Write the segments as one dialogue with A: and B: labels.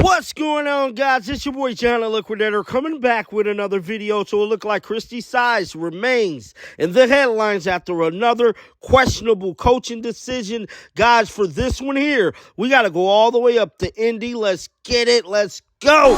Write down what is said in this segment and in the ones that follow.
A: What's going on, guys? It's your boy John the Liquidator coming back with another video. So it looked like Christie Size remains in the headlines after another questionable coaching decision. Guys, for this one here, we got to go all the way up to Indy. Let's get it. Let's go.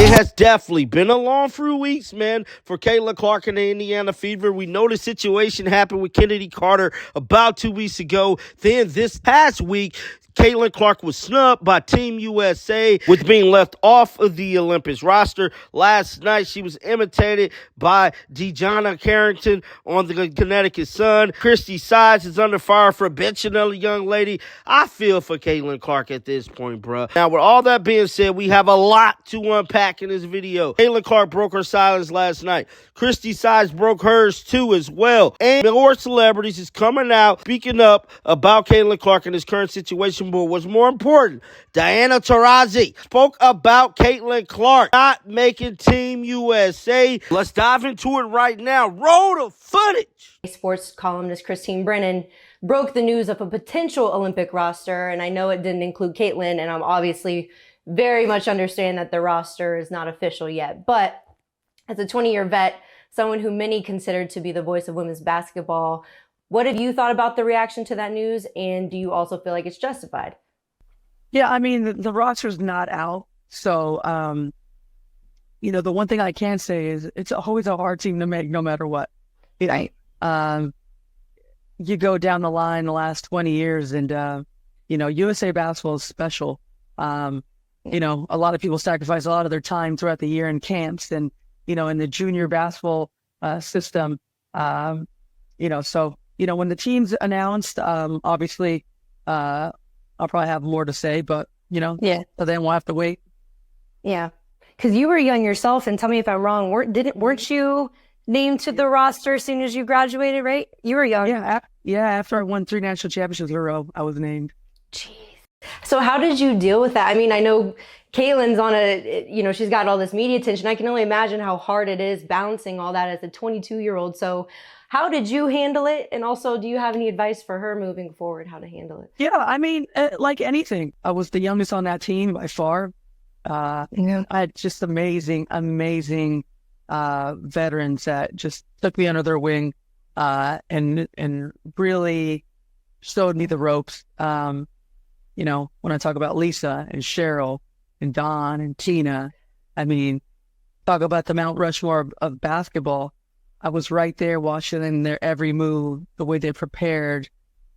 A: It has definitely been a long few weeks, man, for Caitlin Clark and the Indiana Fever. We know the situation happened with Kennedy Carter about 2 weeks ago. Then this past week, Caitlin Clark was snubbed by Team USA with being left off of the Olympics roster. Last night, she was imitated by Dejana Carrington on the Connecticut Sun. Christie Size is under fire for benching another young lady. I feel for Caitlin Clark at this point, bruh. Now, with all that being said, we have a lot to unpack in this video. Caitlin Clark broke her silence last night. Christie Size broke hers too as well. And more celebrities is coming out speaking up about Caitlin Clark and his current situation. But what's more important, Diana Taurasi spoke about Caitlin Clark not making Team USA. Let's dive into it right now. Roll the footage.
B: Sports columnist Christine Brennan broke the news of a potential Olympic roster, and I know it didn't include Caitlin, and I'm obviously very much understand that the roster is not official yet. But as a 20-year vet, someone who many considered to be the voice of women's basketball, what have you thought about the reaction to that news, and do you also feel like it's justified?
C: Yeah, I mean, the roster's not out. So, the one thing I can say is it's always a hard team to make no matter what.
B: Right.
C: You go down the line the last 20 years and, USA basketball is special. A lot of people sacrifice a lot of their time throughout the year in camps and, in the junior basketball system. When the team's announced, obviously, I'll probably have more to say, but,
B: Yeah.
C: So then we'll have to wait.
B: Yeah. Because you were young yourself, and tell me if I'm wrong, weren't you named to the roster as soon as you graduated, right? You were young.
C: Yeah, after I won 3 national championships in a row, I was named.
B: Jeez. So how did you deal with that? I mean, I know Caitlin's on she's got all this media attention. I can only imagine how hard it is balancing all that as a 22-year-old. So how did you handle it? And also, do you have any advice for her moving forward, how to handle it?
C: Yeah, I mean, like anything, I was the youngest on that team by far. I had just amazing veterans that just took me under their wing and really showed me the ropes. When I talk about Lisa and Cheryl and Dawn and Tina, I mean, talk about the Mount Rushmore of basketball. I was right there watching their every move, the way they prepared,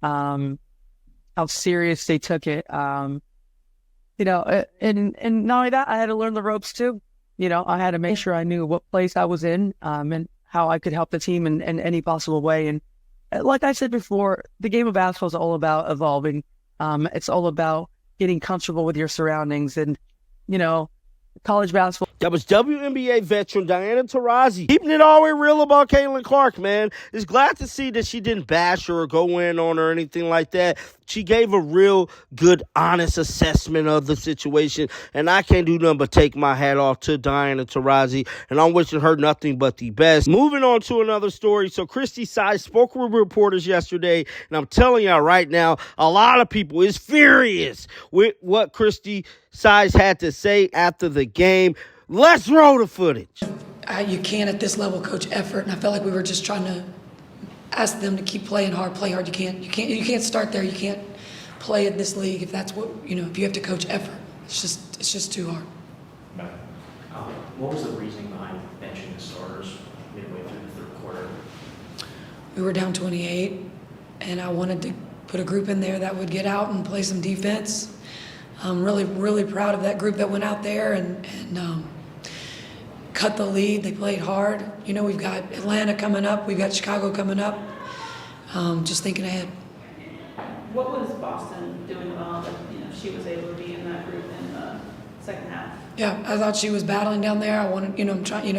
C: how serious they took it. And not only that, I had to learn the ropes too. I had to make sure I knew what place I was in, and how I could help the team in any possible way. And like I said before, the game of basketball is all about evolving. It's all about getting comfortable with your surroundings and, college basketball.
A: That was WNBA veteran Diana Taurasi keeping it all the way real about Caitlin Clark, man. It's glad to see that she didn't bash her or go in on her or anything like that. She gave a real good, honest assessment of the situation, and I can't do nothing but take my hat off to Diana Taurasi, and I'm wishing her nothing but the best. Moving on to another story. So Christie Size spoke with reporters yesterday, and I'm telling y'all right now, a lot of people is furious with what Christie Size had to say after the game. Let's roll the footage.
D: You can't at this level coach effort, and I felt like we were just trying to ask them to keep playing hard, play hard. You can't start there. You can't play in this league if that's what if you have to coach effort. It's just too hard.
E: What was the reasoning behind benching the starters midway through the third quarter?
D: We were down 28, and I wanted to put a group in there that would get out and play some defense. I'm really, really proud of that group that went out there and cut the lead. They played hard. We've got Atlanta coming up. We've got Chicago coming up. Just thinking ahead.
F: What was Boston doing well that she was able to be in that group in the second half?
D: Yeah, I thought she was battling down there. I wanted, I'm trying,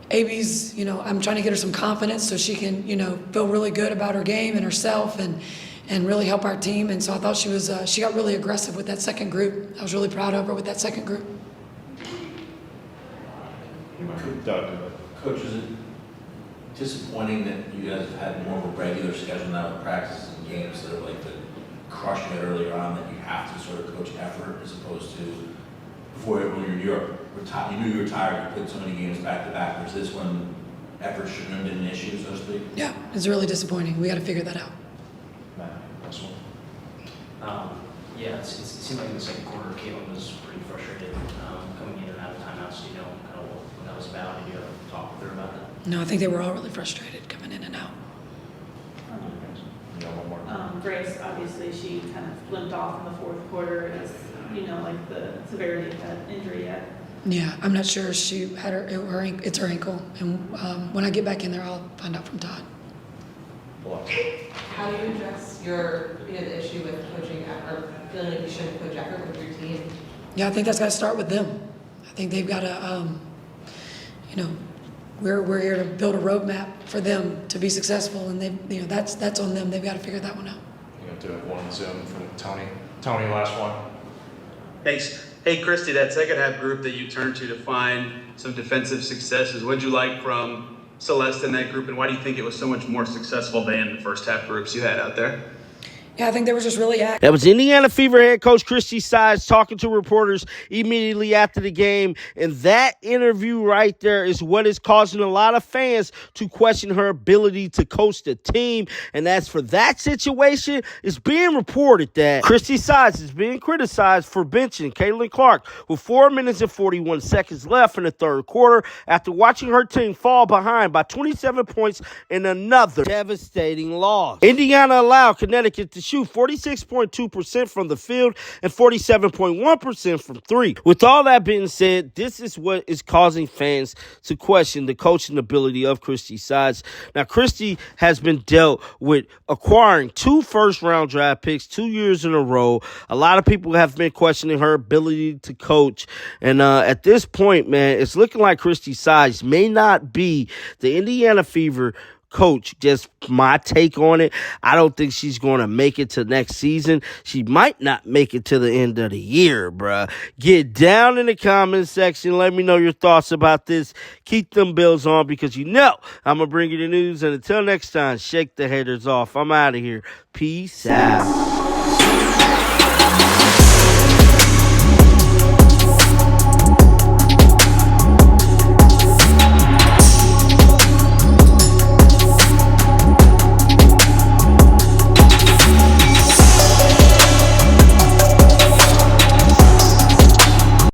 D: Abby's, I'm trying to get her some confidence so she can, feel really good about her game and herself and and really help our team. And so I thought she got really aggressive with that second group. I was really proud of her with that second group.
G: Coach, is it disappointing that you guys have had more of a regular schedule now with practices and games instead of like the crushing it earlier on, that you have to sort of coach effort as opposed to before when you're in Europe, you knew you were tired, you played so many games back to back. Was this when effort shouldn't have been an issue, so to speak?
D: Yeah, it's really disappointing. We got to figure that out.
E: Yeah, it seemed like in the second quarter, Caitlin was pretty frustrated coming in and out of timeouts. Do you know kind of what that was about? Did you talk with her about that?
D: No, I think they were all really frustrated coming in and out.
F: Grace, obviously, she kind of limped off in the fourth quarter. Is, like the severity of that injury yet?
D: Yeah, I'm not sure. She had it's her ankle. And when I get back in there, I'll find out from Todd.
H: How do you address the issue with coaching effort, feeling like you shouldn't coach effort with your team?
D: Yeah, I think that's got to start with them. I think they've got to, we're here to build a roadmap for them to be successful, and that's on them. They've got to figure that one out.
I: You have to have one Zoom for Tony. Tony, last one.
J: Thanks. Hey, Christie, that second half group that you turned to find some defensive successes, what did you like from Celeste in that group, and why do you think it was so much more successful than the first half groups you had out there?
D: Yeah, I think they were just really active.
A: That was Indiana Fever head coach Christie Sides talking to reporters immediately after the game. And that interview right there is what is causing a lot of fans to question her ability to coach the team. And as for that situation, it's being reported that Christie Sides is being criticized for benching Caitlin Clark with 4 minutes and 41 seconds left in the third quarter after watching her team fall behind by 27 points in another devastating loss. Indiana allowed Connecticut to shoot 46.2% from the field and 47.1% from three. With all that being said, this is what is causing fans to question the coaching ability of Christie Sides. Now, Christie has been dealt with acquiring 2 first-round draft picks 2 years in a row. A lot of people have been questioning her ability to coach. And at this point, man, it's looking like Christie Sides may not be the Indiana Fever coach. Just my take on it. I don't think she's going to make it to next season. She might not make it to the end of the year, bruh. Get down in the comment section. Let me know your thoughts about this. Keep them bills on because I'm going to bring you the news. And until next time, shake the haters off. I'm out of here. Peace out.